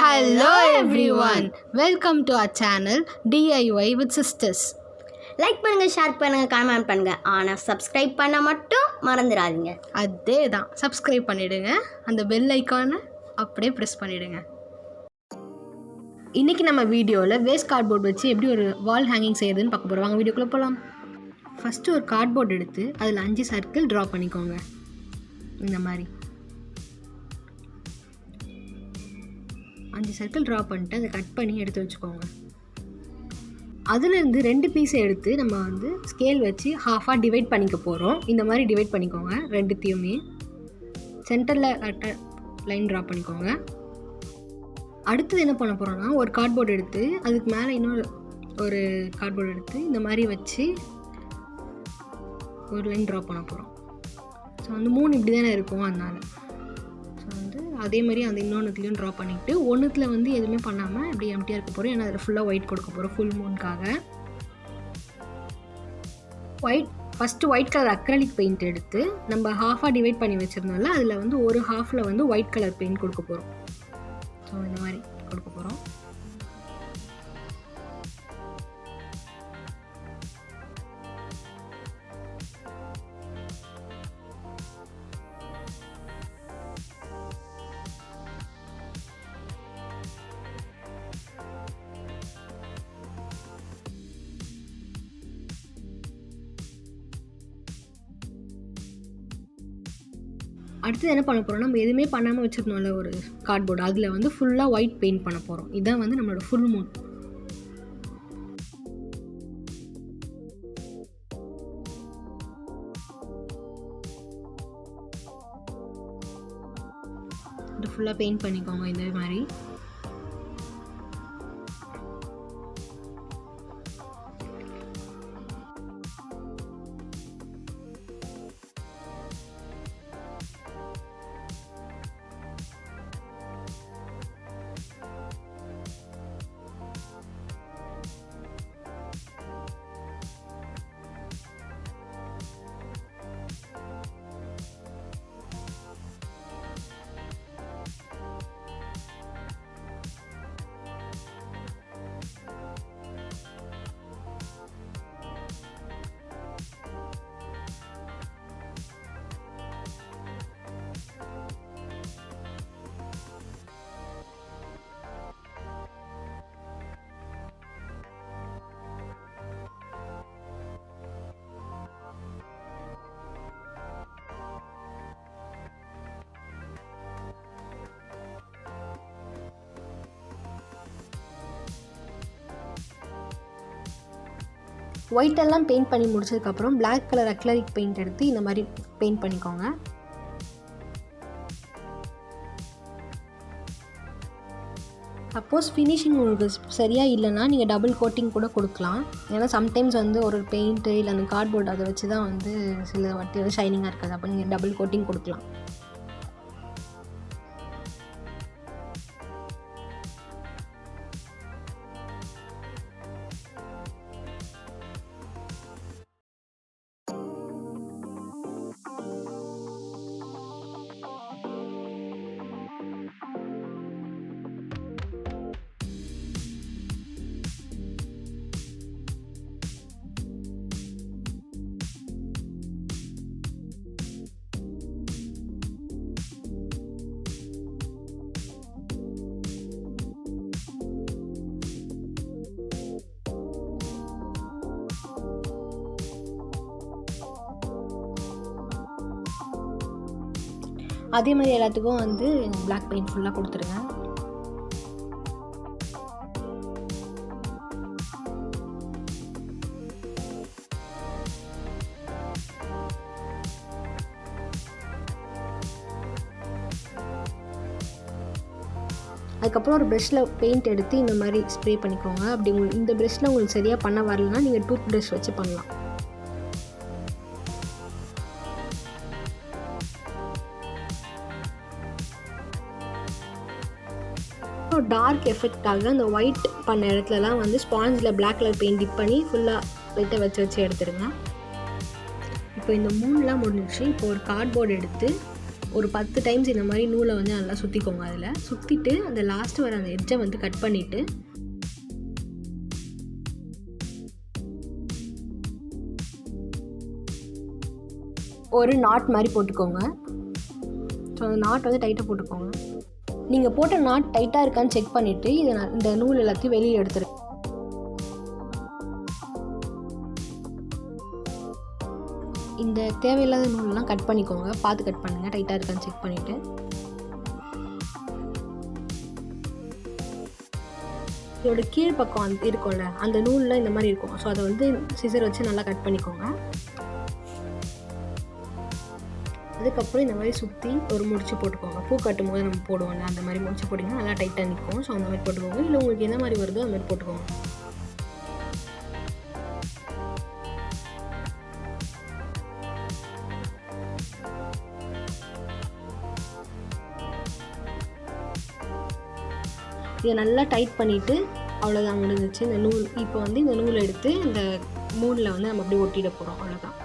Hello everyone. Welcome to our channel DIY with Sisters. Like பண்ணுங்க, share பண்ணுங்க, comment பண்ணுங்க. ஆனா சப்ஸ்கிரைப் பண்ண மட்டும் மறந்துடாதீங்க. அதேதான், சப்ஸ்கிரைப் பண்ணிடுங்க. அந்த பெல் ஐகானை அப்படியே ப்ரெஸ் பண்ணிடுங்க. இன்றைக்கி நம்ம வீடியோவில் வேஸ்ட் கார்ட்போர்ட் வச்சு எப்படி ஒரு வால் ஹேங்கிங் செய்யறதுன்னு பார்க்க போகிறோம். வாங்க வீடியோக்குள்ளே போகலாம். ஃபஸ்ட்டு ஒரு கார்ட்போர்ட் எடுத்து அதில் 5 சர்க்கிள் ட்ரா பண்ணிக்கோங்க. இந்த மாதிரி 5 சர்க்கிள் ட்ரா பண்ணிட்டு அதை கட் பண்ணி எடுத்து வச்சுக்கோங்க. அதுலேருந்து 2 பீஸை எடுத்து நம்ம ஸ்கேல் வச்சு ஹாஃபாக டிவைட் பண்ணிக்க போகிறோம். இந்த மாதிரி டிவைட் பண்ணிக்கோங்க. 2த்தையுமே சென்டரில் கரெக்டாக லைன் ட்ரா பண்ணிக்கோங்க. அடுத்தது என்ன பண்ண போகிறோன்னா, ஒரு கார்ட்போர்டு எடுத்து அதுக்கு மேலே இன்னொரு ஒரு கார்ட்போர்டு எடுத்து இந்த மாதிரி வச்சு ஒரு லைன் ட்ரா பண்ண போகிறோம். ஸோ 3 இப்படி தானே இருக்கும். அதனால் அதே மாதிரி அந்த இன்னொன்றுத்துலேயும் ட்ரா பண்ணிவிட்டு ஒன்றுத்தில் எதுவுமே பண்ணாமல் இப்படி எம்டியாக இருக்க போகிறோம். ஏன்னா அதில் ஃபுல்லாக ஒயிட் கொடுக்க போகிறோம் ஃபுல் மூனுக்காக. First white colour acrylic paint எடுத்து நம்ம ஹாஃபாக டிவைட் பண்ணி வச்சுருந்தோம்ல, அதில் ஒரு ஹாஃபில் ஒயிட் கலர் பெயிண்ட் கொடுக்க போகிறோம். ஸோ இந்த மாதிரி கொடுக்க போகிறோம். அடுத்தது என்ன பண்ண போகிறோம், நம்ம எதுவுமே பண்ணாமல் வச்சுருந்தோம்ல ஒரு கார்ட்போர்டு, அதில் ஃபுல்லாக ஒயிட் பெயிண்ட் பண்ண போகிறோம். இதுதான் நம்மளோட ஃபுல் மூன். இது ஃபுல்லாக பெயிண்ட் பண்ணிக்கோங்க இதே மாதிரி. ஒயிட்டெல்லாம் பெயிண்ட் பண்ணி முடிச்சதுக்கப்புறம் பிளாக் கலர் அக்ரலிக் பெயிண்ட் எடுத்து இந்த மாதிரி பெயிண்ட் பண்ணிக்கோங்க. சப்போஸ் ஃபினிஷிங் உங்களுக்கு சரியாக இல்லைன்னா நீங்கள் டபுள் கோட்டிங் கூட கொடுக்கலாம். ஏன்னா சம்டைம்ஸ் ஒரு பெயிண்ட்டு இல்லை அந்த கார்ட்போர்டு அதை வச்சு தான் சில வாட்டி ஷைனிங்காக இருக்காது. அப்போ நீங்கள் டபுள் கோட்டிங் கொடுக்கலாம். அதே மாதிரி எல்லாத்துக்கும் பிளாக் பெயிண்ட் ஃபுல்லாக கொடுத்துருங்க. அதுக்கப்புறம் ஒரு ப்ரஷ்ஷில் பெயிண்ட் எடுத்து இந்த மாதிரி ஸ்ப்ரே பண்ணிக்கோங்க. அப்படி இந்த ப்ரஷ்ஷில் உங்களுக்கு சரியாக பண்ண வரலன்னா நீங்கள் டூத் ப்ரஷ் வச்சு பண்ணலாம். டார்க் எஃபெக்டாக அந்த ஒயிட் பண்ண இடத்துலலாம் ஸ்பாஞ்சில் பிளாக் கலர் பெயிண்ட் டிப் பண்ணி ஃபுல்லாக லைட்டாக வச்சு எடுத்துடுங்க. இப்போ இந்த 3லாம் முடிஞ்சிச்சு. இப்போ ஒரு கார்ட்போர்டு எடுத்து ஒரு 10 டைம்ஸ் இந்த மாதிரி நூலை வந்து நல்லா சுற்றிக்கோங்க. அதில் சுற்றிட்டு அந்த லாஸ்ட்டு வர அந்த எட்ஜை வந்து கட் பண்ணிவிட்டு ஒரு நாட் மாதிரி போட்டுக்கோங்க. ஸோ அந்த நாட் வந்து டைட்டாக போட்டுக்கோங்க. நீங்கள் போட்ட நாட் டைட்டாக இருக்கான்னு செக் பண்ணிவிட்டு இந்த நூல் எல்லாத்தையும் வெளியே எடுத்துருங்க. இந்த தேவையில்லாத நூலெலாம் கட் பண்ணிக்கோங்க. பார்த்து கட் பண்ணுங்கள், டைட்டாக இருக்கான்னு செக் பண்ணிவிட்டு. இதோட கீழ் பக்கம் இருக்கும்ல, அந்த நூலில் இந்த மாதிரி இருக்கும். ஸோ அதை வந்து சிசர் வச்சு நல்லா கட் பண்ணிக்கோங்க. அதுக்கப்புறம் இந்த மாதிரி சுற்றி ஒரு முடிச்சு போட்டுக்கோங்க. பூ கட்டும் போது நம்ம போடுவோம்ல, அந்த மாதிரி முடிச்சு போட்டிங்கன்னா நல்லா டைட்டாக நிற்கும். ஸோ அந்த மாதிரி போட்டுக்கோங்க. இல்லை உங்களுக்கு எந்த மாதிரி வருதோ அந்த மாதிரி போட்டுக்கோங்க. இதை நல்லா டைட் பண்ணிவிட்டு அவ்வளோதான், முடிஞ்சிச்சு. இந்த நூல் இப்போ வந்து இந்த நூலை எடுத்து இந்த மூடில் வந்து நம்ம அப்படியே ஒட்டிட போகிறோம். அவ்வளோதான்.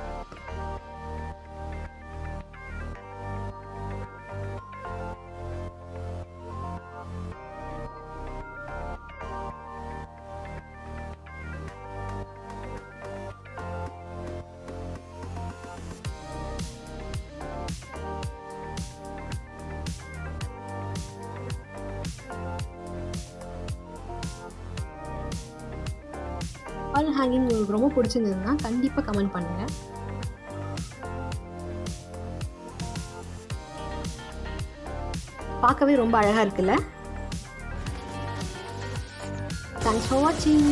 வால் ஹேங்கிங் உங்களுக்கு ரொம்ப பிடிச்சிருந்ததுன்னா கண்டிப்பாக கமெண்ட் பண்ணுங்கள். பார்க்கவே ரொம்ப அழகாக இருக்குல்ல? தேங்க்ஸ் ஃபார் வாட்சிங்.